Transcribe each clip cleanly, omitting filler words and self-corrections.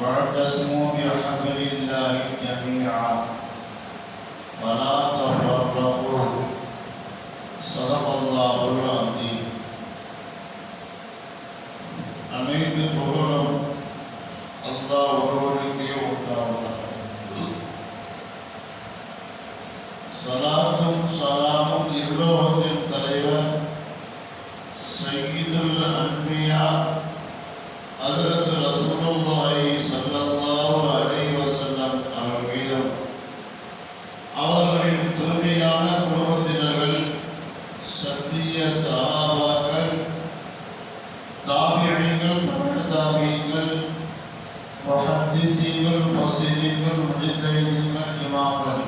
واعتصموا بحبل الله جميعا ولا تفرقوا صدق الله العظيم. அனைத்து புகழும் அல்லாஹ் ஒருவருக்கே உண்டாவதாக. சலாத்தும் சலாமும் இவ்வுலகத்தின் தலைவர் சய்யிதுல் அன்பியா ஹஜ்ரத் ரசூலுல்லாஹி ஸல்லல்லாஹு அலைஹி வஸல்லம் அவர்கள் மீதும் அவர்களின் தூய்மையான குடும்பத்தினர்கள், சத்திய சஹாபாக்கள், தாபிஈன்கள், தபு தாபிஈன்கள், முஹத்திஸீன்கள், முஃபஸ்ஸிரீன்கள், முஜ்தஹிதீன்கள், இமாம்கள்,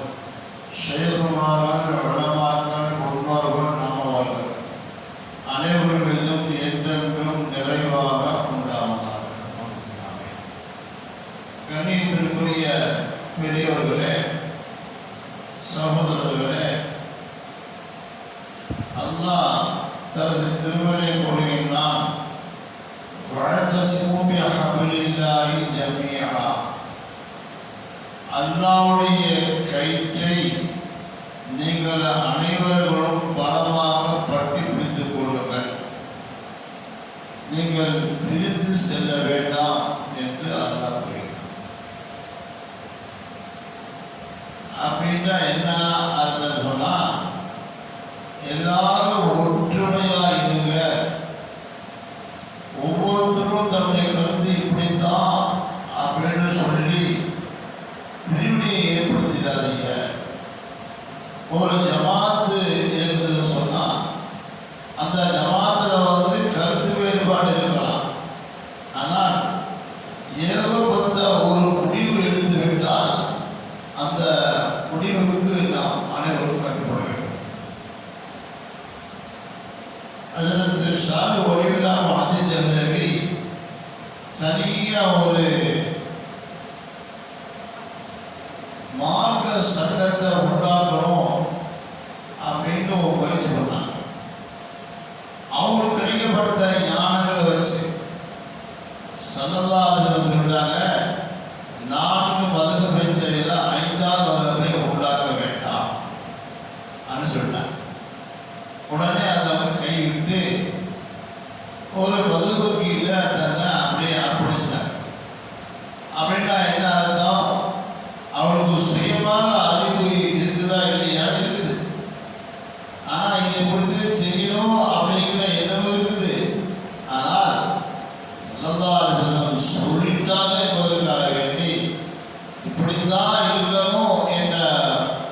ஷைഖுமார்கள், உலமாக்கள், முன்னோர்கள், நாமவர்கள் அனைவர்கள் மீதும் என்றென்றும் நிறைவாக உண்டாவதாக. கண்ணியத்திற்குரிய பெரியோர்களே, சகோதரர்களே, அல்லாஹ் தனது திருமலை கூறுகின்றான், வஅதஸிமு பிஹப்லில்லாஹி ஜமீஆ. அல்லாஹ்வுடைய கயிற்றை நீங்கள் அனைவர்களும் பலமாக பற்றி பிடித்துக் கொள்ளுங்கள், நீங்கள் பிரிந்து செல்ல வேண்டாம் என்று அல்லாஹ் கூறுகிறார். அப்படின்னா என்ன அர்த்தம் சொன்னா, எல்லாரும் ஒற்றுமையா இருங்க, ஒவ்வொருத்தரும் தன்னுடைய கருத்து இப்படித்தான் அப்படின்னு சொல்லி பிரிவினையை ஏற்படுத்திடாதீங்க. ஒரு ஜமாத்து இருக்குதுன்னு சொன்னா அந்த ஜமாத்துல கருத்து வேறுபாடு இருக்கலாம். ஆனால் ஏகபத்த ஒரு முடிவு எடுத்து விட்டால் அந்த முடிவுக்கு நாம் அனைவரும் கட்டுப்பட வேண்டும். அதற்கு ஷாஹ் வலியுல்லா மஹ்தி தெஹ்லவி சரியா ஒரு மார்க்க சட்டத்தை உண்டாக்கணும் அப்படின்னு ஒரு முயற்சி பண்ணாங்க. அவங்களுக்கு கிடைக்கப்பட்ட ஞானங்களை வச்சு ஸல்லல்லாஹு அலைஹி வஸல்லம் சொல்லிட்டாங்க, 4 மதுஹபை தவிர 5ஆவது மதுஹபை உண்டாக்க வேண்டாம் அப்படின்னு சொன்னாங்க. உடனே அதை அவங்க கைவிட்டு ஒரு மதுஹபுக்கு இல்லை தன்னை அப்படியே அர்ப்பணிச்சிட்டாங்க. அப்படின்னா என்ன அர்த்தம்? அவளுக்கு சுயமான அறிவு இருக்குதா இல்லையா? இருக்குது. ஆனால் இதை பொறுத்து செய்யணும் அப்படிங்கிற எண்ணம் இருக்குது. ஆனால் ஸல்லல்லாஹு அலைஹி வஸல்லம் சொல்லிட்டாங்க என்பதற்காக வேண்டி இப்படித்தான் இருக்கணும் என்ற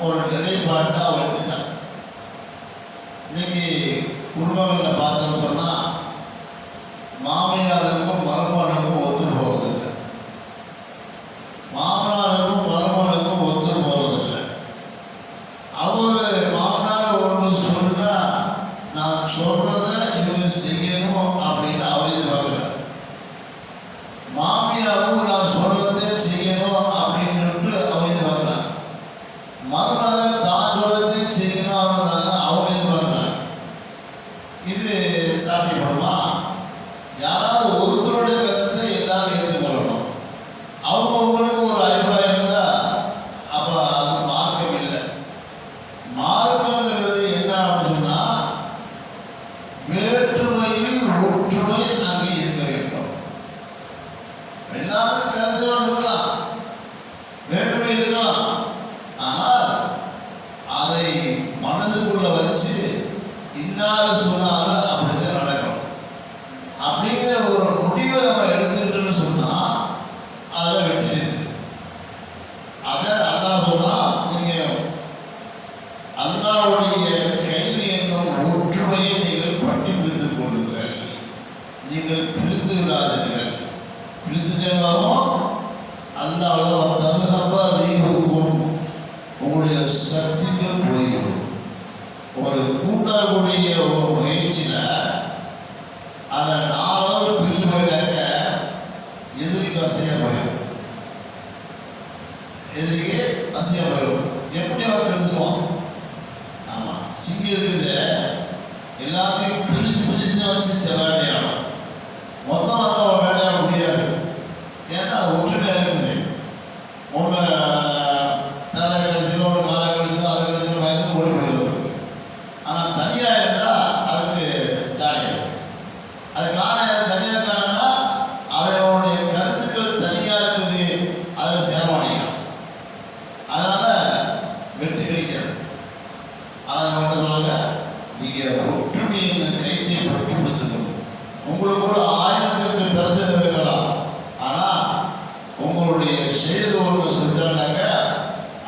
ஒரு நிலைப்பாட்டை அவள் எடுத்துட்டாங்க. இன்னைக்கு குடும்பங்களில் பார்த்தோம்னு சொன்னால் மாமியாருக்கும் மருமகனுக்கும் ஒத்து போகிறதில்லை, மாமனாருக்கும் மருமகனுக்கும் ஒத்து போகிறதில்லை. அவர் மாமனார் ஒன்று சொன்னா நான் சொல்றத இவங்க செய்யணும் அப்படின்னு அவர் எதிர்பார்க்கிறார். மாமியாரும் நான் சொல்றதே செய்யணும் அப்படின்னு அவர் எதிர்பார்க்கிறார். மருமகன் தான் சொல்றதே செய்யணும் அப்படின்னு அவங்க எதிர்பார்க்கிறார். இது சாத்தியப்படுமா? யாராவது ஒருத்தருடைய கருத்தை எல்லாரும் ஏற்றுக்கொள்ளணும். அவங்களுக்கு ஒரு அபிப்பிராயம் இருந்தால் அப்போ அது மார்க்கம் இல்லை. மார்க்கங்கிறது என்ன அப்படின்னு சொன்னால், வேற்றுமையில் ஒற்றுமை அங்கே இருக்க வேண்டும். எல்லாரும் கருத்துகள் இருக்கலாம், வேற்றுமை இருக்கலாம். ஆனால் அதை மனதுக்குள்ள வச்சு இன்னார் சொன்னாலும் அப்படிதான் நடக்கணும் அப்படிங்கிற ஒரு முடிவை நம்ம எடுத்துக்கிட்டோன்னு சொன்னால் அதில் வெற்றி இருக்குது. அதை அல்லாஹ் சொன்னா, நீங்கள் அல்லாஹ்வுடைய கைது என்னும் ஒற்றுமையை நீங்கள் பற்றி பிடித்துக் கொள்ளுங்கள், நீங்கள் பிரிந்து விடாதீர்கள். பிரித்துட்டாலும் அல்லாஹ் ததுஹப ரீஹுக்கும், உங்களுடைய சக்திகள் போய்விடும். ஒரு கூட்டாக்கூடிய ஒரு முயற்சியில் அதை 4 பிரிந்து போயிட்டாக்க எதிரிக்கு அசையாக போயிடும், எதிரிக்கு அசையாக போயிடும். எப்படி அவங்க எடுத்துக்குவோம்? ஆமாம், சிங்கம் இருக்குது, எல்லாத்தையும் பிரித்து பிரித்து வச்சு வேட்டையாடும். மொத்தமாக வேட்டையாட முடியாது. ஏன்னா அது ஒற்றுமையாக உங்களுடைய செயல் ஒன்று செஞ்சாங்க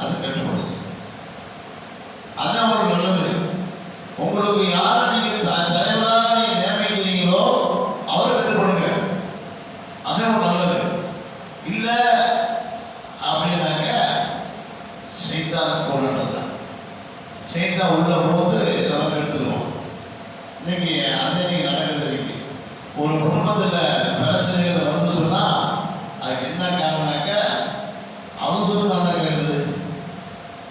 அது கட்டுப்படுது. அதான் ஒரு நல்லது. உங்களுக்கு யாரை நீங்க தலைவராக நீங்க நியமிக்கிறீங்களோ அவரை கட்டுப்படுங்க. அதே ஒரு நல்லது. இல்லை அப்படின்னாக்க சைத்தான் கொள்ளதான். சைத்தான் உள்ள போது நமக்கு எடுத்துருவோம். இன்னைக்கு அதே நீங்க நடக்குது. இருக்கு ஒரு குடும்பத்தில் பிரச்சனைகள் வந்து சொன்னா அதுக்கு என்ன காரணம்னாக்க அவசரம் தான் கேட்குது.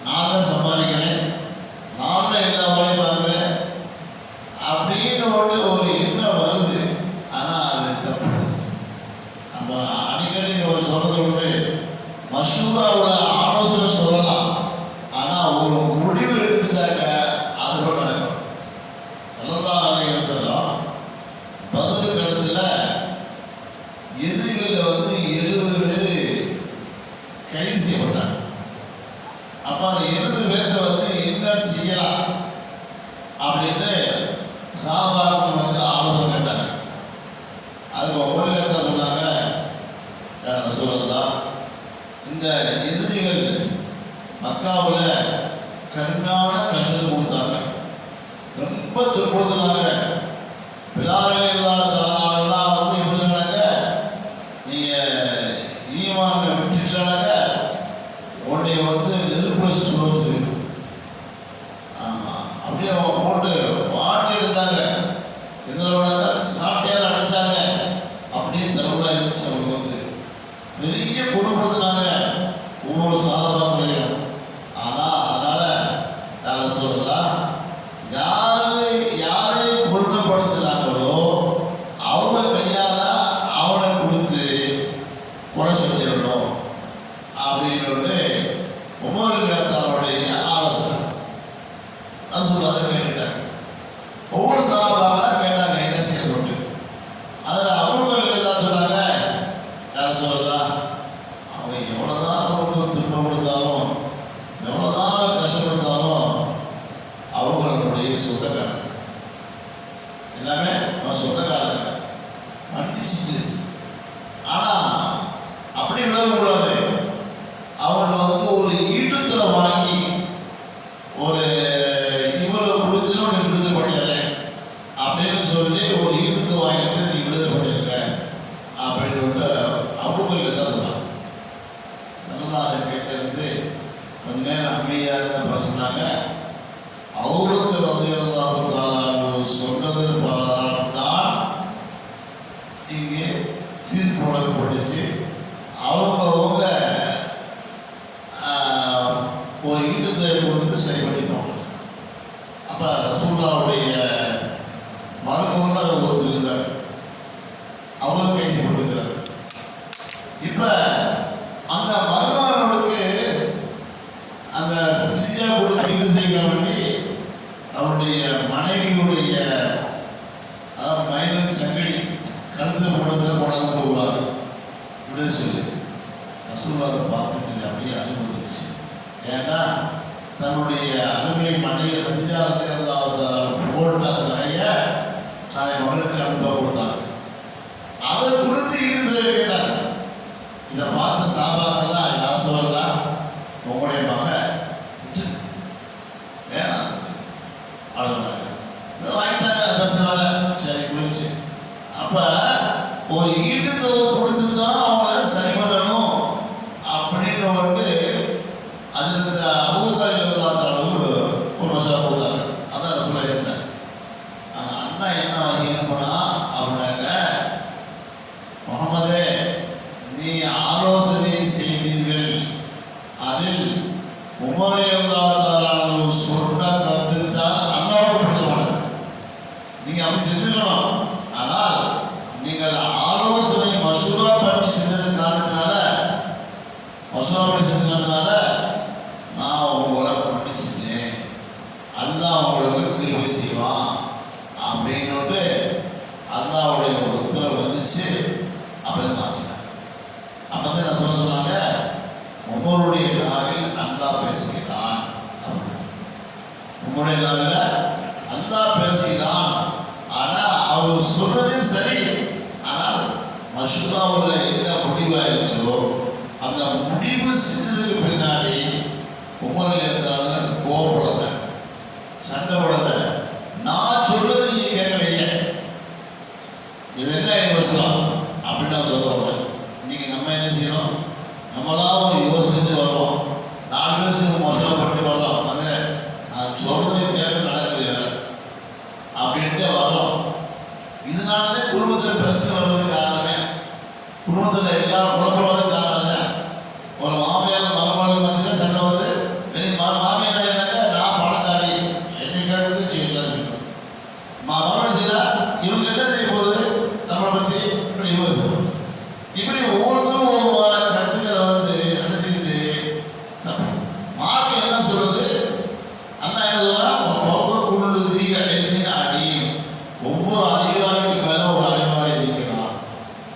நான் தான் சம்பாதிக்கிறேன், நான் தான் எல்லா வேலையும் பார்க்குறேன் அப்படின்னு ஒரு எண்ணம் வருது. ஆனால் அது தப்பு. நம்ம அடிக்கடி சொல்றது உண்டு, மஷூராவோட ஆலோசனை சொல்லலாம், ஆனால் ஒரு முடிவு எடுத்துட்டாக்க அது கூட நடக்கும். ஸல்லல்லாஹு அலைஹி வஸல்லம் பதில் இடத்துல எதிரிகளில் 70 பேர் கைது செய்யப்பட்டாங்க. அப்போ அந்த 70 பேர்த்த என்ன செய்யலாம் அப்படின்னு சஹாபாக்கள் ஆலோசனை கேட்டாங்க. அதுக்கு ஒவ்வொரு இடத்துல சொன்னாங்க, ரசூலுல்லாஹ் இந்த எதிரிகள் மக்காவில் கடுமையான கஷ்டத்தை கொடுத்தாங்க, ரொம்ப துன்புறுத்தினாங்க. பிலாரெல்லாம் எப்படி நடக்க நீங்கள் ஈமானை விட்டுட்டனாக்க உன்னை நெருப்பு சுட செய்யணும். ஆமாம், அப்படியே அவங்க போட்டு வாட்டி எடுத்தாங்க. எங்களோட சாட்டையால் அடித்தாங்க. அப்படியே தலைவராக இருந்துச்சு. அவங்க பெரிய குணப்படுத்தினாங்க ஒவ்வொரு சஹாபாக்களையும். ஆனால் அதனால் யார் சொல்லலாம், யாரை கொடுமைப்படுத்தினாங்களோ அவங்க கையால் அவனை கொடுத்து கொலை செஞ்சிடணும் அப்படின்னு உமர் கேத்தாருடைய ஆலோசனை. ரசூல் அதை கேட்டுட்டாங்க. ஒவ்வொரு சஹாபாக்களாக கேட்டாங்க என்ன செய்யணும். அதில் அபூபக்கர் எல்லாம் சொன்னாங்க, யார் சொல்லலாம், அவன் எவ்வளோதான் நமக்கு துன்பம் கொடுத்தாலும் எவ்வளோதான் கஷ்டப்படுத்தாலும் அவங்களுடைய சொந்தக்காரன், எல்லாமே அவன் சொந்தக்காரன் மன்னிச்சுட்டு. ஆனால் அப்படி விடக்கூடாது. அவன் ஒரு ஈட்டுத்தலை வாங்கி ஒரு இவ்வளவு கொடுத்துன்னு நீ விடுதலை பண்ணிடுறேன் அப்படின்னு சொல்லி ஒரு ஈட்டுத்தை வாங்கிட்டு நீ விடுதலை பண்ணிருக்க அப்படின்னு அபூபக்கர் தான் சொன்னாங்க. ஸல்லல்லாஹு கேட்டிருந்து கொஞ்ச நேரம் அமைதியாக இருந்த சொன்னாங்க, அவருக்கு ரலியல்லாஹு தஆலா சொன்னது பிரகாரம் தான் இங்கே தீர்ப்பு வழங்கப்பட்டுச்சு. அவங்கவுங்க ஒரு ஈட்டுத்தை கொடுத்து சரி பண்ணிட்டோம். அப்போ ரசூலுல்லாஹ்வுடைய மருமகன் ஒருத்தர் இருந்தார், அவரும் பேசிக்கொண்டிருக்கிறார். இப்போ அந்த மருமகனுக்கு அந்த ஃப்ரீயா கொடுத்து இது செய்ய வேண்டி அவருடைய மனைவியுடைய மயிலுக்கு சங்கடி கழுத்தில் கொண்டாந்து போகிறாங்க விடுதலை சொல்லி. ரசூலுல்லாஹ் பார்த்துட்டு அப்படியே அனுமதிச்சு. ஏன்னா தன்னுடைய அருமை மனைவி ஹதீஜா ரலியல்லாஹு தஆலா போட்ட அந்த நகையை தன்னை மகளுக்கு அனுப்ப கொடுத்தாங்க. அதை கொடுத்து ஈடுதலை கேட்டாங்க. இதை பார்த்த சஹாபாக்கள்லாம் யார் சொல்லலாம், உங்களுடைய மக வேணாம் அழுனாங்க. இதை வாங்கிட்டாங்க. பிரச்சனை வர சரி குளிச்சு. அப்போ ஒரு ஈட்டுத்தொகை கொடுத்து தான் அவங்கள சரி பண்ணணும் அப்படின்னு அது இந்த அபூபக்கர் இல்லாத அளவு ஒரு வருஷம் போதாங்க. அதான் ரசூலுல்லாஹ் இருந்தாங்க. ஆனால் அண்ணா என்ன பண்ணா அப்படின்னாங்க, முகமதே நீ ஆலோசனை செய்தீர்கள், அதில் உமர் ரலியல்லாஹு சொன்ன கருத்து தான் அல்லாஹ்வுக்கு பிடித்தமானது. நீங்கள் அப்படி செஞ்சுக்கணும். ஆனால் நீங்கள் ஆலோசனை மசூரா பண்ணி செஞ்சது காரணத்தினால நான் உங்களை மன்னிச்சுட்டேன், அல்லாஹ் உங்களுக்கு கிருபை செய்வான் அப்படின்னு அல்லாஹ்வுடைய உத்தரவு வந்துச்சு. அப்படின்னு மாற்றினாங்க. அப்போ வந்து நான் சொன்னாங்க, உமருடைய நாவில் அல்லாஹ் பேசுகிறான். உமருடைய நாவில் அல்லாஹ் பேசுகிறான். ஆனால் அவர் சொன்னதே சரி. ஆனால் மஷூராவில் என்ன முடிவாயிருச்சோ அந்த முடிவு செஞ்சதுக்கு பின்னாடி உமரில் இருந்தாலும் அது கோவப்படலை, சண்டை படலை. நான் சொல்றது நீங்க கேட்கலையே, இது என்ன யோசனம் அப்படின்னு நான் சொல்ல. இன்னைக்கு நம்ம என்ன செய்யறோம்? நம்மளாம் ஒரு யோசிச்சுட்டு வர்றோம், 4 வருஷத்துக்கு மோசப்பட்டு வர்றோம். அந்த நான் சொல்றதை கேட்க நடக்குது வேற அப்படின்ட்டு வர்றோம். இதனாலதான் குடும்பத்தில் பிரச்சனை வர்றதுக்கு காரணமே, குடும்பத்தில் எல்லா குழப்பம் வர்றதுக்கு காரணம். ஒரு மாமியார் மருமகள் பார்த்தீங்கன்னா சண்டை வருது. மாமியார் என்னங்க, நான் பணக்காரி, என்னை கேட்டது செய்யலாம். மருமகள் செய்யலா, இவங்க என்ன செய்ய போகுது நம்மளை பற்றி இப்படி யோசிப்போம். இப்படி ஒவ்வொருத்தரும் ஒவ்வொரு கருத்துக்களை நினைச்சுக்கிட்டு மார்க் என்ன சொல்றது, அண்ணா என்ன சொல்றா, குள்ளுதி அப்படின்னு அடி. ஒவ்வொரு அதிகாரிக்கு மேல ஒரு அதிகாரி இருக்கிறான்.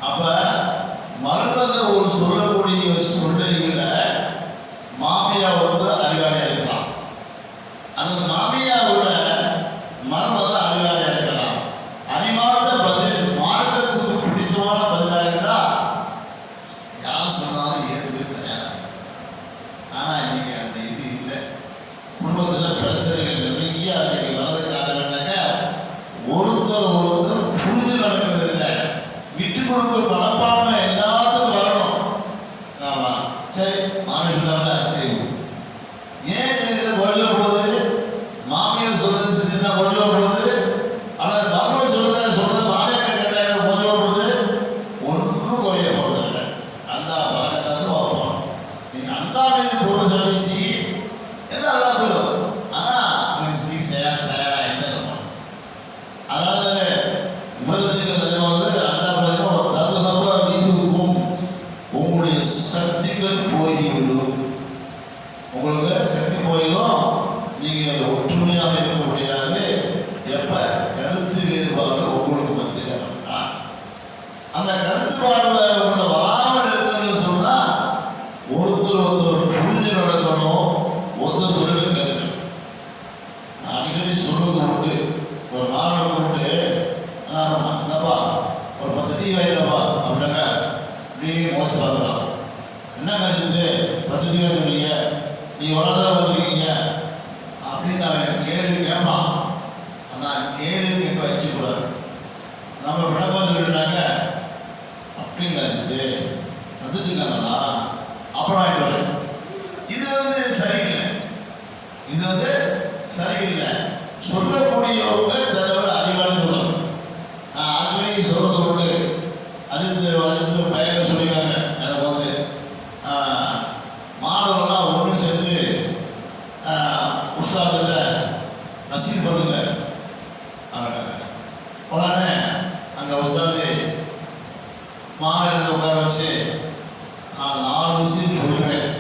அப்ப மருமகள் ஒரு சொல்லக்கூடிய சொல்லையில மாமியார் அதிகாரியா இருக்கலாம், அல்லது மாமியாரோட மருமகள் அதிகாரியா இருக்கலாம். அறிமாத பதில் மார்க்கத்துக்கு பிடிச்சமான பதிலாக இருந்தா யார் சொன்னாலும் ஏற்கனவே தயாரா. ஆனா இன்னைக்கு அந்த இது இல்லை. குடும்பத்தில் பிரச்சனைகள் நிறைய வரதுக்கு காரணம் என்னங்க, ஒருத்தர் புரிஞ்சு நடக்கிறது இல்லை. விட்டு கொடுக்கும் மனப்பான்மை எல்லாத்துக்கும் வரணும். ஆமா, சரி மாமி சொன்னாங்க செய்வோம். ஏன் இதுல கொள்ள போகுது? மாமியார் சொல்றது செஞ்சுன்னா கொள்ள போகுது. ஆனால் மருமகள் சொல்றது மாமியார் கேட்ட கொள்ள போகுது. ஒன்றும் குறைய போறது இல்லை. அந்த பழக்கத்தான் வைப்போம். நீங்க அந்த மீது பொருள் சொல்லி என்ன நல்லா போயிடும். ஆனா தயாரா என்ன அதனால உங்களுடைய சக்திகள் போய்விடும். உங்களுக்கு சக்தி போயிடும். நீங்க ஒற்றுமையாக இருக்க முடியாது. எப்ப கருத்து வேறுபாடு உங்களுக்கு மத்தியில் வந்தா, அந்த கருத்து வேறுபாடு வராமல் இருக்குன்னு சொன்னா ஒருத்தர் புரிஞ்சு நடக்கணும். ஒருத்தர் சொல்லி கேட்கணும். நான் அடிக்கடி சொல்றது உண்டு. ஒரு மாணவன் கூப்பிட்டு, என்னப்பா ஒரு வசதி வாய்ப்பா அப்படின்னாங்க, அப்படியே மோசம் பார்க்கலாம். என்ன கருத்து வசதி வாய்ப்புறீங்க, நீ ஒரு ஆள் வந்துருக்கீங்க அப்படின்னு அவன் கேள்வி கேட்பான். ஆனால் கேள்வி கேட்க வச்சுக்கூடாது. நம்ம விளக்கம் சொல்லிட்டாங்க அப்படின்னு வந்துட்டீங்களா அப்புறம் ஆகிட்டு வரேன். இது சரியில்லை. இது சரியில்லை. சொல்லக்கூடியவங்க தன்னோட அறிவாளி சொல்லலாம். நான் ஆல்ரெடி சொல்றது உண்டு. அடுத்து பயண சொல்லியிருக்காங்க. எனக்கு மாணவர்கள்லாம் ஒன்று சேர்ந்து உற்சாகத்தில் நசீர் பண்ணுங்க. உடனே அந்த உஸ்தாது மாநிலத்தை உட்கார வச்சு நான் 4 விஷயம் சொல்லுவேன்,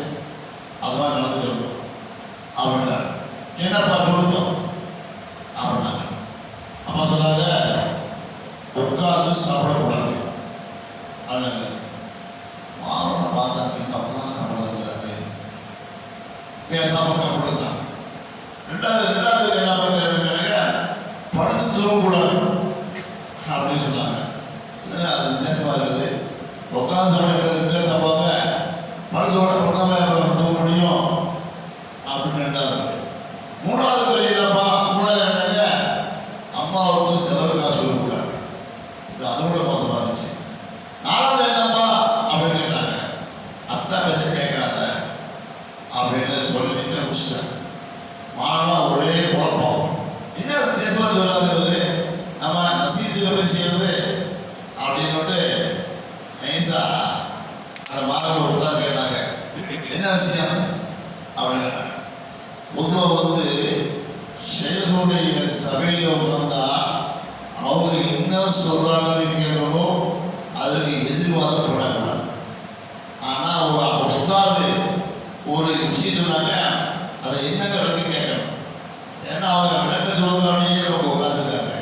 அதுதான் நடந்துட்டு அப்படின்னா என்னப்பா சொல்லணும் அப்படின்னாங்க. அப்பா சொன்னாங்க, உட்கார்ந்து சாப்பிடக்கூடாது. மாணவனை பார்த்தாங்க, எங்கள் அப்பா சாப்பிடாதுங்கிறாரு, பேசாம சாப்பிடுதான். ரெண்டாவது என்ன பண்ணுறாங்க, படுத்து தூங்கக்கூடாது அப்படின்னு சொன்னாங்க. இதில் அது வித்தியாசமாக இருக்குது. உட்காந்து சாப்பிட சாப்பிடுவாங்க, படுத்தோட பொண்ணாம தூங்க முடியும் அப்படின்னு. ரெண்டாவது இல்லைப்பா. மூணாவது என்னங்க, அம்மாவுக்கு செலவு காசு சொல்லக்கூடாது. இது அதோட மோசமாக இருந்துச்சு. 4வது என்னப்பா அப்படின்னு கேட்டாங்க, அத்தா பேச கேட்காத அப்படின்னு சொல்லிட்டு முடிச்சிட்டேன். மாணவன் ஒரே குழப்பம். என்ன தேசமாக சொல்லாது நம்ம நசீசில் போய் செய்யறது அப்படின்னு நைஸா அந்த மாணவர் தான் கேட்டாங்க, என்ன விஷயம் அப்படின்னு கேட்டாங்க. பொதுவாக ஷேகுடைய சபையில் உட்கார்ந்தா அவங்க என்ன சொல்றாங்கன்னு கேட்கணும், அதுக்கு எதிர்வாதம் போடக்கூடாது. ஆனால் ஒரு உஸ்தாது ஒரு விஷயம் சொன்னாங்க, அதை என்னங்க விளக்க கேட்கணும். ஏன்னா அவங்க விளக்க சொல்லுங்க அப்படின்னு அவங்க உட்காந்துருக்காங்க.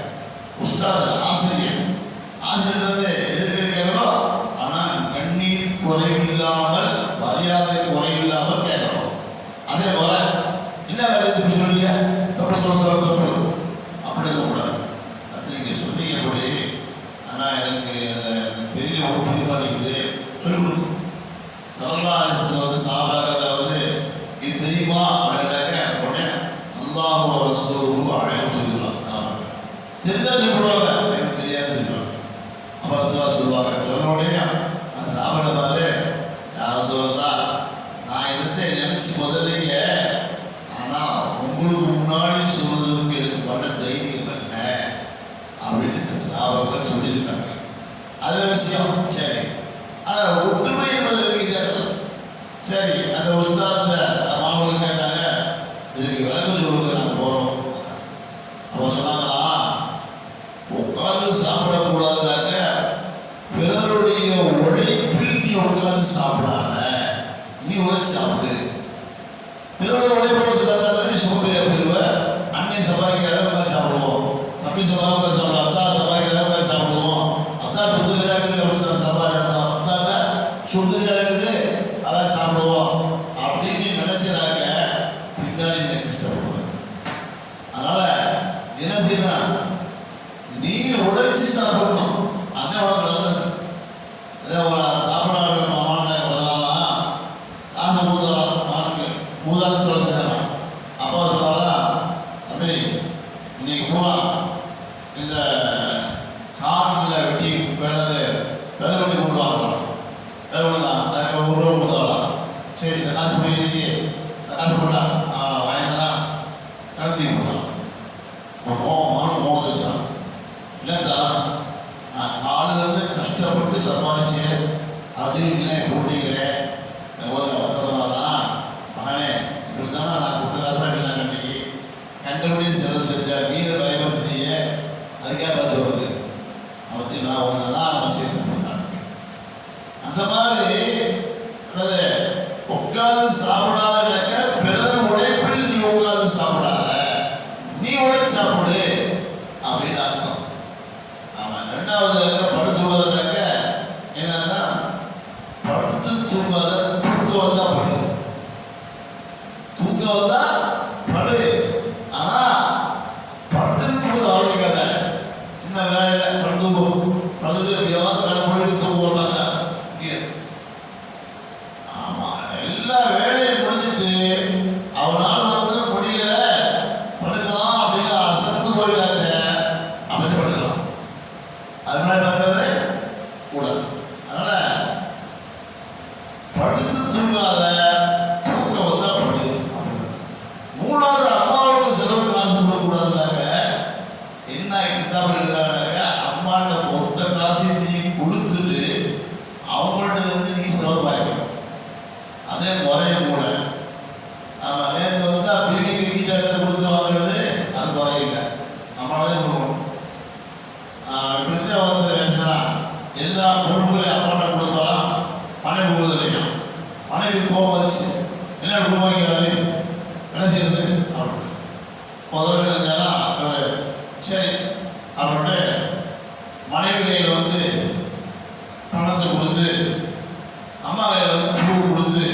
உஸ்தாது ஆசிரியர் எதிர்க்க கேட்கணும். ஆனால் கண்ணீர் குறைவில்லாமல் மரியாதை குறைவில்லாமல் கேட்கணும். அதே போல என்ன எதுக்கு சொல்லுங்க தப்பு தப்பு அப்படி இருக்கக்கூடாது. அது நீங்கள் சொன்னீங்க. ஆனால் எனக்கு அதில் தெரியல, ஒன்று மாட்டேங்குது, சொல்லிக் கொடுக்கும். சல்லல்லாஹு வந்து சாபாக்களை வந்து இது தெரியுமா அப்படின்னாக்க உடனே அல்லாஹ் ரசூலுஹு அலைஹி சொல்லுவாங்க. சாபாக்கள் தெரிஞ்சா சொல்லுவாங்க, எனக்கு தெரியாது சொல்லுவாங்க. அப்போ ரசூலுல்லாஹ் சொல்லுவாங்க, சொன்னோடனே அந்த சாபாக்களை பாரு யார் சொல்லலாம், நான் எதிர்த்து நினைச்சு முதல்லைங்க, ஆனால் உங்களுக்கு முன்னாடி சொல்வதற்கு எனக்கு பட தைரியம் என்ன அப்படின்னு சாபாக்கள் சொல்லியிருக்காங்க. அது விஷயம் சரி. அதை ஒற்றுமை என்பதற்கு இது சரி. அந்த உஸ்தாந்த மாணவர்கள் கேட்டாங்க, இதுக்கு விளக்கம் சொல்லுங்க, நாங்கள் போகிறோம். அப்போ சொன்னாங்களா, உட்காந்து சாப்பிடக்கூடாதுனாக்க பிறருடைய உழைப்பில் நீ உட்காந்து சாப்பிடாத, நீ உழைச்சி சாப்பிடு. பிறரோட உழைப்பு சோம்பேறியா போயிடுவ. அன்னை சம்பாதிக்காத உட்காந்து சாப்பிடுவோம், தம்பி சம்பாதிக்க சாப்பிடுவோம், அத்தா சம்பாதிக்காத உட்காந்து சாப்பிடுவோம், அத்தா சுத்தரியா இருக்குது அப்படின்னு சம்பாதிக்கலாம், அத்தால சுத்தரியா இருக்குது அதான் சாப்பிடுவோம் அப்படின்னு நினைச்சாங்க. பின்னாடி இந்த கஷ்டப்படுவேன். அதனால என்ன செய்யணும், நீ உழைச்சி சாப்பிடணும், அதான் உனக்கு நல்லது. அதே ஒரு தாப்பனார்கள் மாமாங்க வளரலாம், காசு மூதாரம் மானுக்கு மூதாத சொல்லுறாங்க. அப்பா சொன்னாரா, தம்பி இன்னைக்கு பூரா இந்த காட்டில் வெட்டி வேலை வெட்டி கொண்டு வாங்கலாம், வேலை ஒன்றுதான் அதுக்கு ஒரு ரூபா கொடுத்தாலாம். சரி, இந்த காசு போய் இந்த காசு போட்டா வாங்கினா நடத்தி போடலாம். மோதிச்சான் இல்லைதா, நான் காலிலேருந்து கஷ்டப்பட்டு சம்பாதிச்சு அது இல்லை போட்டிங்களே சொன்னாதான், மகனே இப்படி தானே நான் கொடுத்த காசா இல்லை கண்டிக்கு கண்டுபிடி செலவு செஞ்ச வீடு விரைவாக செஞ்ச அதுக்காக நான் சொல்றது பற்றி நான் ஒன்றா நம்ம சேர்த்து போதான். அந்த மாதிரி அதாவது உட்காந்து சாப்பிடாதனாக்க பிறர் உழைப்பில் நீ உட்காந்து சாப்பிடாத, நீ உழைச்சி சாப்பிடு அப்படின்னு அர்த்தம். ஆமாம். ரெண்டாவது படுத்துவதனாக்க என்னன்னா, படுத்து தூங்காத, தூக்கம் வந்தா படு, தூக்கம் வந்தா படு. ஆனா படுத்துட்டு தூங்க ஆரம்பிக்காத. இந்த வேலையில் படுத்துவோம், படுத்துட்டு எப்படியாவது வேலை போயிட்டு தூங்குவாங்க. ஆமா, எல்லா வேலையும் முடிஞ்சுட்டு அவனால் வந்து முடியல படுக்கலாம் அப்படின்னு அசத்து போயிடாத, அப்படி படுக்கலாம். அது மாதிரி பார்க்கறது கூடாது. அதனால படுத்து தூங்காத, தூக்கம் வந்தா படு. மூணாவது, அம்மாவுக்கு செலவு காசு கொடுக்கக்கூடாதுனாக்க என்ன கிதாப் எழுதுறாங்க, அம்மாட்ட மொத்த காசையும் நீ கொடுத்துட்டு அவங்கள்ட்ட இருந்து நீ செலவு வாய்க்கணும். அதே முறையும் கூட. ஆமாம், நேற்று வந்து பிள்ளைக்கு வீட்டை கொடுத்து வாங்குறது அது முறையில்லை, நம்மளாலே கொடுக்கணும். இப்படித்தான் வந்து எழுதுனா எல்லா பொருட்களையும் அம்மாட்ட கொடுத்தாலும் மனைவி கொடுக்கலையும், மனைவி கோபம் வச்சு என்ன கொடுவாங்கிறாரு, என்ன செய்யறது அப்படின்னு முதல்ல சரி அப்படின்ட்டு மனைவி கையில் வந்து பணத்தை கொடுத்து அம்மா கையில் வந்து பூ கொடுத்து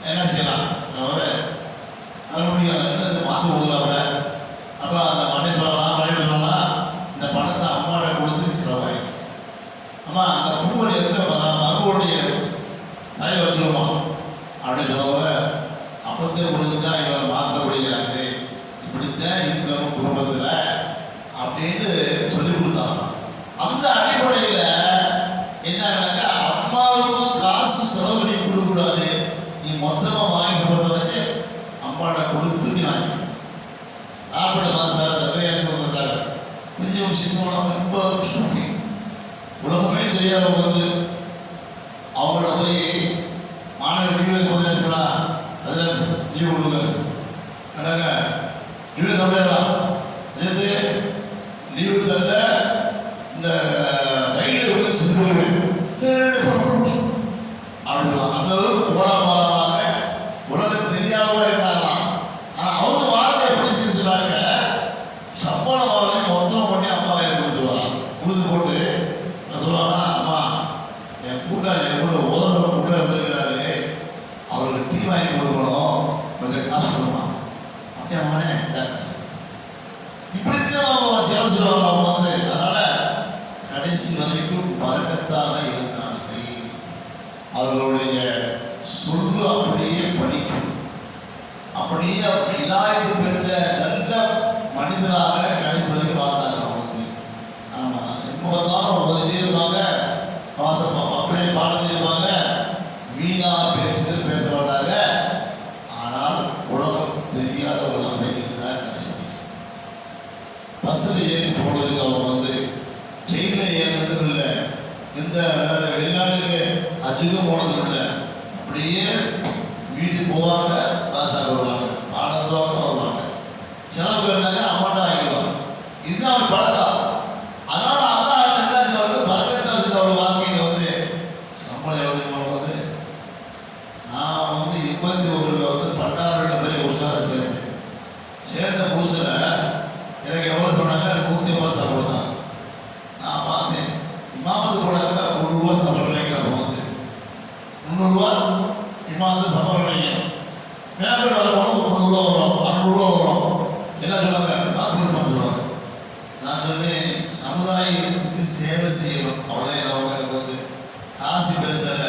என்ன செய்யலாம், மறுபடியும் என்னது மாற்ற கொடுக்குறாங்க. அப்போ அந்த மனைவி சொல்லலாம், இந்த பணத்தை அம்மாவோட கொடுத்து செலவாகி அம்மா அந்த பூவுடைய மருமகளுடைய தலையில் வச்சுருமா அப்படின்னு சொல்லுவ. அப்போத்தே முடிஞ்சா இவன் மாற்ற முடியாது, இப்படித்தான் இருக்கணும் குடும்பத்தில் அப்படின்னு சொல்லி கொடுத்தாங்க. அந்த அடிப்படையில் என்னன்னாக்கா, அம்மாவுக்கு காசு செலவு பண்ணி கொடுக்கக்கூடாது, நீ மொத்தமாக வாங்கி சாப்பிட்றதுக்கு அம்மாவோட கொடுத்து நீ வாங்கி சாப்பிட மாதம் தவிர கொஞ்சம் விசேஷமான ரொம்ப சூஃபி உலகமே தெரியாதவங்க வந்து அவங்கள போய் மாணவர் லீவு போது சொன்னா அதில் லீவு கொடுங்க கேட்டாங்க. லீவு தம்பிடலாம் அது லீவு தள்ள இந்த ரயிலில் வந்து சென்று போயிடுவேன் அப்படின்னா அந்த அளவுக்கு போராமாறாங்க. உலகம் தெரியாதவங்க இருந்தாங்களாம். ஆனால் அவங்க வாழ்க்கை எப்படி செஞ்சுறாங்க, சம்பளம் வாங்கி மொத்தம் பண்ணி அம்மா கொடுத்து வரான். கொடுத்து போட்டு நான் சொல்லுவாங்கன்னா, அம்மா என் கூட்டாளி என் கூட ஓதுற கூட்டாளி வந்திருக்கிறாரு, அவருக்கு டீ வாங்கி கொடுக்கணும், கொஞ்சம் காசு கொடுமா. அப்படியே அம்மானே காசு இப்படித்தான் அவங்க சேவை செய்வாங்க அவங்க வந்து. அதனால கடைசி வரைக்கும் பறக்கத்தாக இருந்தார்கள். அவருடைய சொல்லு அப்படியே படிக்கும். அப்படியே இலாயத்து பெற்ற நல்ல மனிதராக கடைசி வரைக்கும் வாழ்ந்தாங்க. அவங்க வந்து ஆமா எப்போ பார்த்தாலும் ஓதிட்டே இருப்பாங்க, அப்படியே பாடத்தில் இருப்பாங்க, வீணா பேச மாட்டாங்க. ஆனால் உலகம் தெரியாத ஒரு அமைதி இருந்தார். கடைசி பஸ்ஸில் ஏறி போனதுக்கு அவங்க வந்து ட்ரெயினில் ஏறினதும் இல்லை, இந்த வெளிநாட்டுக்கு அதிகம் போனதும் இல்லை. அப்படியே வீட்டுக்கு போவாங்க, பாசாக வருவாங்க, ஆனந்தமாக வருவாங்க. சில பேர் என்னங்க அம்மாண்டா ஆகிடுவாங்க. இதுதான் அவர் பழக்கம். அதனால அதான் வந்து பழக்கத்தை வச்சுட்டு அவர் வாழ்க்கையில் வந்து சம்பளம் எவ்வளோ வந்து நான் வந்து 81 வந்து பட்டாளர்களில் போய் உற்சாக சேர்ந்த புதுசில் எனக்கு எவ்வளோ சொன்னாங்க, 150 சம்பளம் தான். நான் பார்த்தேன் இமாமத்து போனாங்க 300 ரூபா சம்பளம் கிடைக்கும். அப்போ வந்து 300 ரூபா இமாமத்து சம்பளம் கிடைக்கும். மேம்பேடு வர போனால் 300 ரூபா வரும், 600 ரூபா வரும். என்ன சொன்னாங்க, காப்பீடு பண்ணுறாங்க. நான் சொன்னேன் சமுதாயத்துக்கு சேவை செய்யணும், அவ்வளோதான். அவங்களுக்கு வந்து காசு பெருசல்ல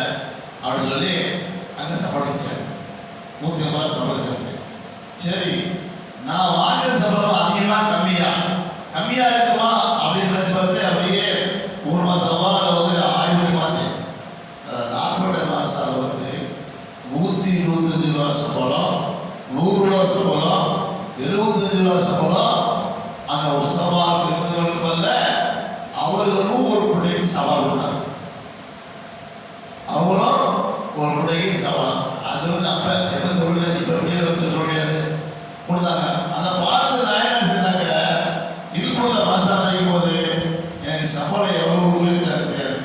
அப்படின்னு சொல்லி அங்கே சம்பளம் சேர்ந்தேன். 150 ரூபா சம்பளம் சேர்ந்தேன். சரி, நான் வாங்குற சம்பளம் அதிகமாக கம்மியா இருக்குமா அப்படின்னு நினைச்சு பார்த்து அப்படியே 1 மாசமா அதை வந்து ஆய்வு பண்ணி பார்த்தேன். நாற்பது மாதம் வந்து 125 ரூபா சம்பளம், 100 ரூபா சம்பளம், 75 ரூபா சம்பளம். அந்த உற்சவமாக இருந்தவர்களும் அல்ல, அவர்களும் ஒரு பிள்ளைக்கு சவால் கொடுத்தாங்க. அவங்களும் ஒரு பிள்ளைக்கு சவால். அது வந்து அப்போ எப்போ சொல்லல, இப்போ எப்படியே வந்து சொல்ல முடியாது, கொடுத்தாங்க. அதை பார்த்து நான் என்ன செஞ்சாங்க, இருப்பூர்ல மாசம் அடைக்கும் போது எனக்கு சம்பளம் எவ்வளோ தெரியாது.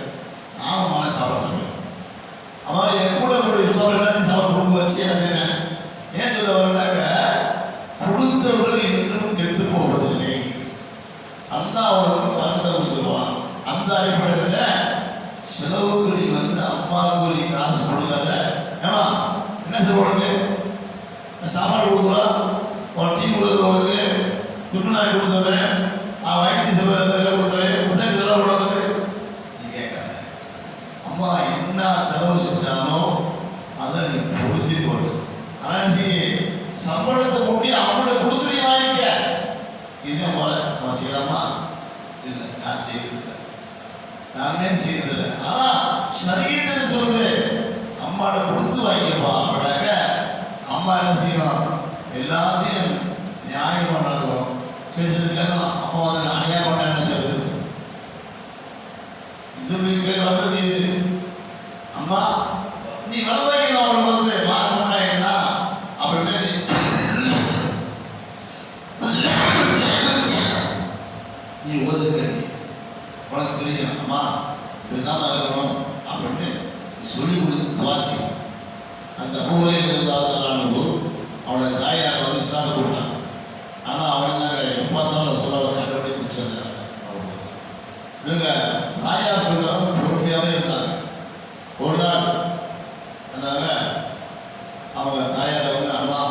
நான் மன சாப்பிட அவன் என் கூட எல்லாத்தையும் சாப்பிட கொடுக்க வச்சு எனக்கு ஏன் சொல்ல வரட்டாக்க, கொடுத்தவர்கள் இன்னும் கெட்டு போவதில்லை. அந்த அவனுக்கு பணத்தை கொடுத்துருவான். அந்த அடிப்படையில் செலவுக்குறி வந்து அம்மாவுக்குறி காசு கொடுக்காத. ஏமா என்ன சொல்லுவாங்க, சாப்பாடு கொடுக்குறான், ஒரு டீ கொடுக்குறவங்களுக்கு துணிநாய் கொடுத்துறேன், வைத்திய செலவு கொடுத்துறேன், உடனே செலவு கொடுக்குறது நீ கேட்காத. அம்மா என்ன செலவு செஞ்சாலும் அதை நீ பொருத்தி போடு. ஆனால் சம்பளத்தை கூட்டி அவங்கள கொடுத்துறீ வாங்கிக்க. இதே போல அவன் செய்யலாமா? இல்லை, யார் செய்யறதில்லை, நானே செய்யறதில்லை. ஆனா சரீரத்தை சொல்லுது, அம்மாவை கொடுத்து வாங்கிக்கப்பா அப்படின்னாக்க அம்மா என்ன செய்யணும், எல்லாத்தையும் நியாயமா நடந்துக்கணும். சரி கேட்கலாம், அம்மா வந்து அநியாயம் பண்ண என்ன சொல்லுது, இது வந்தது இது அம்மா நீ வரவைக்கணும். அவளுக்கு வந்து மாறணும்னா என்ன அப்படின்னு நீ ஒதுக்க, உனக்கு தெரியும் அம்மா இப்படிதான் இருக்கணும் அப்படின்னு சொல்லி கொடுத்து துவாச்சி. அந்த ஊரில் இருந்தாலும் அவனை தாயார் வந்து விசாரணை கொடுத்தான். ஆனால் அவனுங்க எப்போ சொல்ல கண்டுபிடிச்சு இவங்க தாயார் சொல்ல பொறுமையாகவே இருந்தாங்க. ஒரு நாள் என்னாங்க அவங்க தாயார் வந்து அம்மா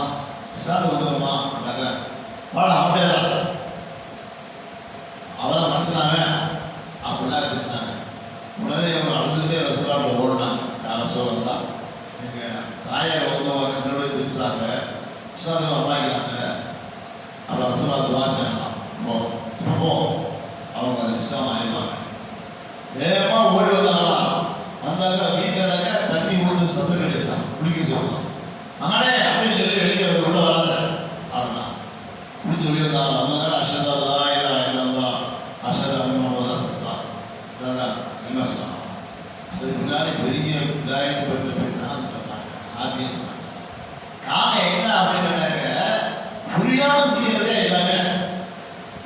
விசாரணை வந்துடுமா அப்படின்னாங்க. வாழ அப்படியே அவரை மனசுனாங்க அப்படிலாம் திட்டாங்க. உடனே இவங்க அழுதுகிட்டே ரெஸ்டாரண்ட் ஓடினாங்க. யாரும் சொல்லலாம் எங்கள் தாயார் வந்து கண்ணோட திட்டாங்க, விசாரணை வாங்கினாங்க. அப்புறம் சொல்ல துவா செய்யலாம் இப்போ அவங்க விஷயம் ஆயிடுவாங்க. வேகமாக ஓடி வந்தாங்களாம். வந்தாங்க வீட்டில் தண்ணி ஊற்று சத்தம் கிடைச்சான், குளிக்க சொல்லலாம். ஆனே அப்படின்னு சொல்லி வெளியே வந்து உள்ள வராத அப்படின்னா குளிச்சு வெளியே வந்தாங்க. வந்தாங்க அஷதல்லா இல்லா இல்லல்லா அஷத அம்மா சத்தா இதான் என்ன சொன்னாங்க. அதுக்கு முன்னாடி பெரிய விலாயத்து பெற்ற பெண்ணா சொன்னாங்க, சாப்பியம் சொன்னாங்க. காரணம் என்ன அப்படின்னாக்க புரியாம செய்யறதே எல்லாமே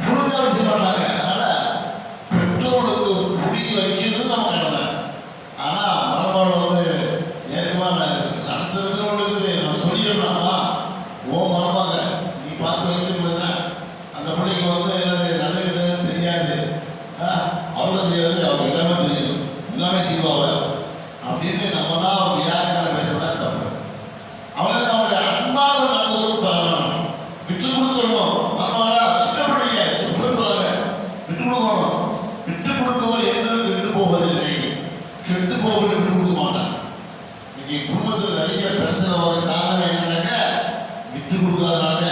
புரிஞ்சாம செய்ய மாட்டாங்க. அதனால பெற்றோர்களுக்கு புரிய வைக்கிறது நம்ம கடமை. ஆனா மரபாடு வந்து ஏற்கனவே நடத்துறது ஒன்று நம்ம சொல்லிடலாமா, ஓ மரமாக நீ பார்த்து வைக்கிறது அந்த பிள்ளைக்கு வந்து என்னது நல்லது தெரியாது, அவங்க தெரியாது, அவங்க எல்லாமே தெரியும், எல்லாமே செய்வாங்க அப்படின்னு நம்ம தான் இன்னைக்கு குடும்பத்தில் நிறைய பிரச்சனை வர காரணம் என்னன்னாக்க விட்டு கொடுக்காதனால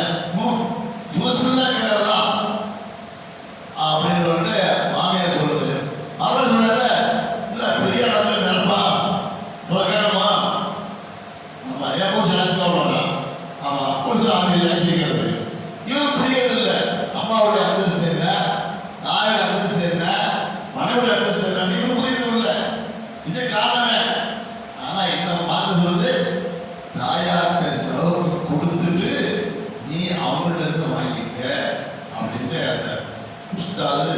யோசனை கேட்கறதா அப்படின்னு மாமியார் சொல்லுது. அவர் சொன்னாரு இல்லை பெரிய இடத்துல நினைப்பா கேட்கணுமா? ஆமா என் புருஷன் எனக்கு தான் ஆமா புருஷன் ஆசையை யோசிக்கிறது இவன் புரியதில்லை. அம்மாவுடைய அந்தஸ்து என்ன, தாயோட அந்தஸ்து என்ன, மனைவியோட அந்தஸ்து என்ன இவனு புரியதும் இல்லை. இது காரணமே. ஆனா என்ன மார்க்க சொல்லுது, தாயார்கிட்ட செலவுக்கு கொடுத்துட்டு நீ அவங்கள்ட்ட இருந்து வாங்கிக்க அப்படின்ட்டு அந்த உஸ்தாது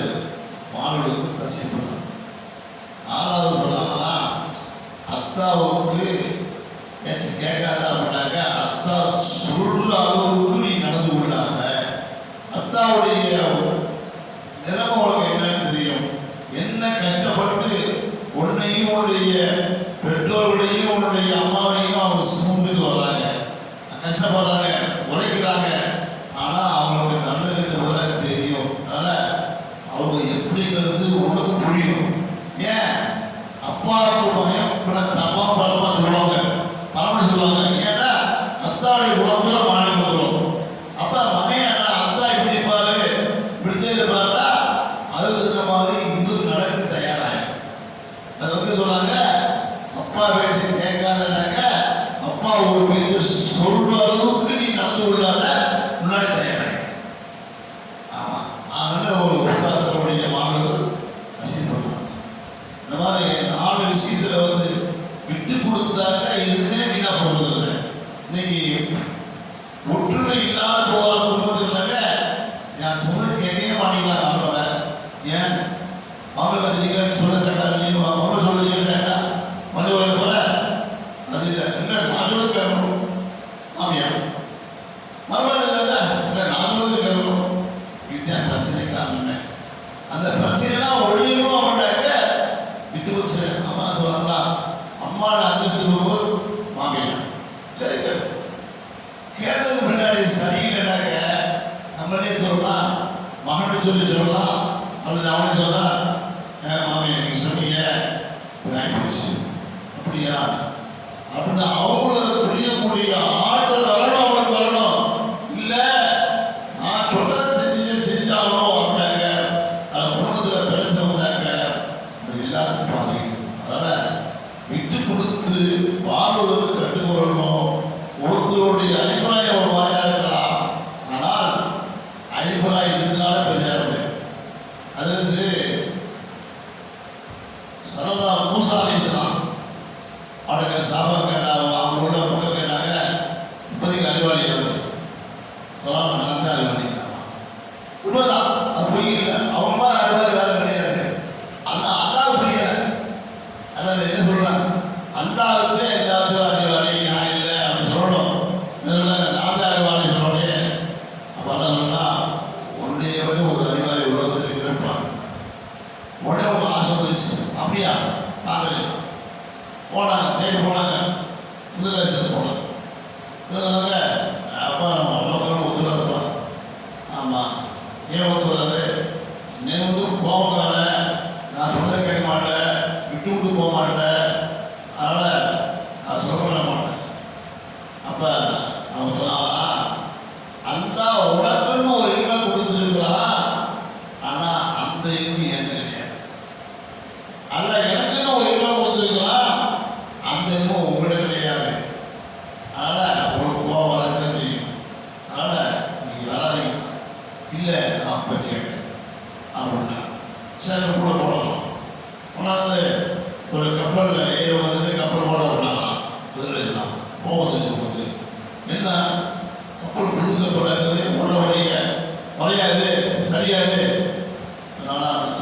மாணவர்களுக்கு தசி பண்ணாங்க. நாலாவது சொன்னாங்கன்னா அத்தாவுக்கு ஏதாச்சும் கேட்காத அப்படின்னாக்க அத்தா சொல்ற அளவுக்கு நீ நடந்து கொள்ளாத. அத்தாவுடைய நிலைமை உனக்கு என்னன்னு தெரியும். என்ன கஷ்டப்பட்டு உன்னையும் உன்னுடைய பெற்றோர்களையும் உன்னுடைய அம்மாவையும் அவங்க சுமந்துட்டு வர்றாங்க, கஷ்டப்படுறாங்க, உழைக்கிறாங்க. ஆனா அவங்களுக்கு நல்லது வர தெரியும். அதனால அவங்க எப்படிங்கிறது உனக்கு புரியும். ஏன் அப்பாவுக்கு மகன் தப்பா பரமா சொல்லுவாங்க, பரமா சொல்லுவாங்க. ஏன்னா அத்தாவுடைய உடம்புல மாறி வந்துடும். அப்ப மகன் அத்தா இப்படி இருப்பாரு இப்படித்தான் இருப்பாருன்னா அதுக்கு தகுந்த மாதிரி இவர் நடக்க தயாராகும். அது சொல்றாங்க அப்பா பேச்சு கேட்காதனாக்க அப்பா ஒரு பேச்சு சொல்ற அளவுக்கு நீ நடந்து கொள்ளாத முன்னாடி தயாராக. ஆமா அதனால ஒரு உற்சாகத்தினுடைய மாணவர்கள் ரசிப்பாங்க. இந்த மாதிரி 4 விஷயத்துல விட்டு கொடுத்தாக்க எதுவுமே வீணா போவதில்லை. இன்னைக்கு ஒற்றுமை இல்லாத போகிற குடும்பத்துக்குனாக்க நான் சொன்னது கேட்கவே மாட்டேங்கிறாங்க. அவங்க ஏன் மாமல்ல நீங்க சொல்ல கேட்டா நீங்க மாமல்ல சொல்ல கேட்டா மனைவி போல அது இல்லை என்ன நான் சொல்ல கேட்கணும் மாமியா மறுபடியும் இல்லை நான் சொல்ல கேட்கணும். இதுதான் பிரச்சனை காரணமே. அந்த பிரச்சனைலாம் ஒழியணும் அப்படின்னாக்க விட்டு வச்சு அம்மா சொல்றாங்களா அம்மாவோட அந்தஸ்து மாமியா சரி கேட்டதுக்கு முன்னாடி சரியில்லைனாக்க நம்மளே சொல்லலாம், மகனை சொல்லலாம், அல்லது அவனே சொல்லலாம் மாமியா நீங்க சொன்னீங்க அப்படியா அப்படின்னு அவங்கள புரியக்கூடிய ஆற்றல் வரணும், அவனுக்கு வரணும். இல்லை நான் சொன்னதை செஞ்சாகணும் அப்படின்னாங்க அது குடும்பத்தில் பிரச்சனை வந்தாங்க அது எல்லாத்துக்கும் பாதிக்கும். அதனால விட்டு கொடுத்து வாழ்வதற்கு கட்டுக்கொள்ளணும். ஒருத்தருடைய அபிப்பிராயம் ஒரு மாதிரியா இருக்கலாம், ஆனால் அபிப்பிராயம் இருந்ததுனால பெரியார் முடியாது. அது சரதா மூசா அலிஸ்லாம் அவனுக்கு சாபம் கேட்டாங்க, அவங்களோட பக்கம் கேட்டாங்க இப்போதைக்கு அறிவாளியாக நான் தான் அறிவாளிட்டாங்க. உண்மைதான், அது பொய் இல்லை. அவங்க மாதிரி அறிவாளி வேறு கிடையாது. ஆனால் அல்லாஹ் புரியலை. அல்லது என்ன சொல்றாங்க அல்லாஹ்வுக்கு எல்லாத்துக்கும் அறிவாளி நான் இல்லை அப்படின்னு சொல்லணும். நான் தான் அறிவாளி சொல்லணும். அப்போ என்ன சொன்னா உன்னைய விட ஒரு அறிவாளி உலகத்தில் இருப்பான். உடனே உங்க ஆசை வந்துச்சு அப்படியா பார்க்கல போனாங்க, நைட்டு போனாங்க, முதலமைச்சர் போனாங்க. சொன்னாங்க அப்பா நம்ம அவ்வளோ ஒத்துறாதுப்பா. ஆமாம் ஏன் ஒத்து வராது? நீ கோபக்கார, நான் சொல்ல கேட்க மாட்டேன், விட்டு விட்டு போக மாட்டேன், அதனால் நான் சொல்ல பண்ண மாட்டேன். அப்போ அவங்க சொன்னாங்களா அந்த உனக்குன்னு ஒரு இன்பம் கொடுத்துருக்குறான், ஆனால் அந்த இன்பம் என்ன கிடையாது. அல்ல எனக்குன்னு ஒரு இன்பம் கொடுத்துருக்குறான், அந்த இன்பம் உங்கள்கிட்ட கிடையாது. அதனால் உங்களுக்கு கோபம் வரதான் செய்யும். அதனால் நீங்கள் வராதீங்க. இல்லை நான் பேசுகிறேன் அப்படின்னா சரி கூட போடலாம். ஒன்றாவது ஒரு கப்பலில் ஏறி வந்து கப்பல் போட விட்டாங்களாம், குதிரைலாம் போகுது சொல்லுது. என்ன கப்பல் புது கப்பல் இருக்குது, உள்ள வரையாது சரியாது. அதனால்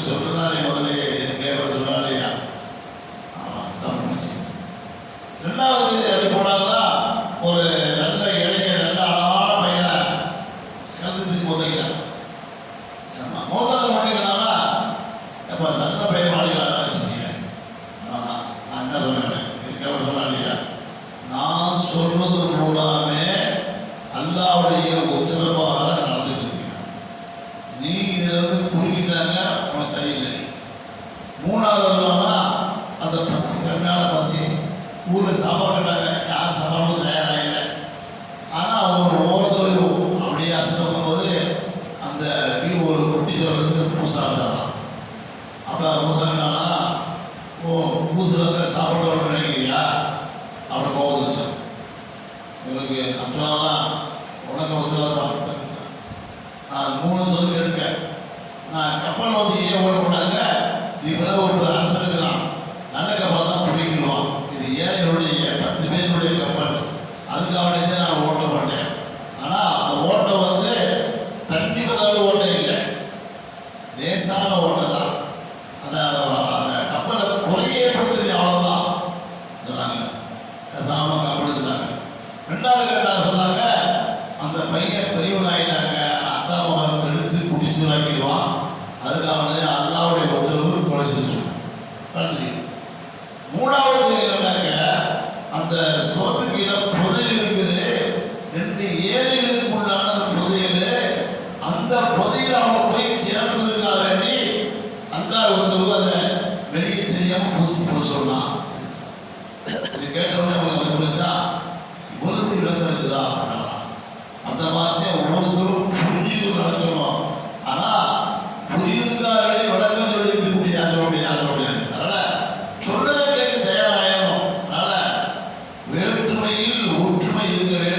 சொல்லுதான் நீ முதலே கேட்கற சொன்னாலையா? ஆமாம் தப்பு. ரெண்டாவது அப்படி போனாங்கன்னா ஒரு நல்ல இளைஞர், நல்ல அழகான பையனை கலந்து மோதிக்கிறான். ஆமாம் மோதாத மாட்டேங்கிறனால எப்போ நல்ல பையன் மாளிகை சொன்னீங்க. நான் என்ன சொன்னேன் இதுக்காக சொன்னா இல்லையா? நான் சொல்வது பூராமே அல்லாவுடைய உத்தரவாக நடந்துட்டு இருக்கீங்க. நீ இதில் குறுக்கிட்டாங்க உனக்கு சரியில்லை. மூணாவது அந்த பசி கண்ணால பசி ஊரில் சாப்பாடு கேட்டாங்க, யார் சாப்பாடும் தயாராக இல்லை. ஆனால் அவங்க ஒவ்வொருத்தரையும் அப்படியே அசைக்கும் போது அந்த ஒரு குட்டி சொல்றது பூசாங்கலாம். அப்போ பூசாங்கனா, ஓ பூசுறதுக்கு சாப்பாடு நினைக்கிறியா அப்படி போகுது. இவருக்கு அப்புறம்னா உனக்கு ஒருத்தர் நான் 3 சொல்லி எடுக்க, நான் கப்பல் வந்து ஏன் ஓடக்கூடாங்க, இப்பெல்லாம் ஒரு அரசு இருக்கலாம், நல்ல கப்பல் தான் பிடிக்கிடுவான். இது ஏழைகளுடைய 10 பேருடைய கப்பல், அதுக்காக நான் ஓட்ட மாட்டேன். ஆனால் அந்த ஓட்டம் வந்து தண்ணி வராத ஓட்டம் இல்லை, லேசான ஓட்டம் தான். அந்த கப்பலை குறைய ஏற்படுத்துறது அவ்வளோதான் சொன்னாங்க. சாம கப்படுத்துனாங்க. 2வது கேட்டால் சொன்னாங்க, அந்த பையன் பெரியவன் ஆகிட்டாங்க, அத்தா மகன் எடுத்து குடிச்சு வாக்கிடுவான், அதுக்காக அல்லாவுடைய உத்தரவு கொலை செய்து சொன்னாங்க. 3வது என்னன்னாக்க, அந்த சோத்துக்கு இடம் புதையல் இருக்குது, 2 ஏழைகளுக்குள்ளான புதையல், அந்த புதையல் அவங்க போய் சேர்ப்பதற்காக வேண்டி அல்லாஹ் உத்தரவு அதை வெளியே தெரியாமல் பூசி போட சொன்னான். இது கேட்டவுடனே அவங்க புரிஞ்சா இவ்வளவு இழந்த இருக்குதா, அந்த வார்த்தையை ஒவ்வொருத்தரும் புரிஞ்சு நடக்கணும். ஆனால் புரியுதுக்காக வேண்டி விளக்கம் சொல்லிட்டு முடியாது சொல்ல முடியாது. அதனால் சொன்னதை கேட்க தயாராகணும். அதனால் வேற்றுமையில் ஒற்றுமை இருக்க வேண்டும்.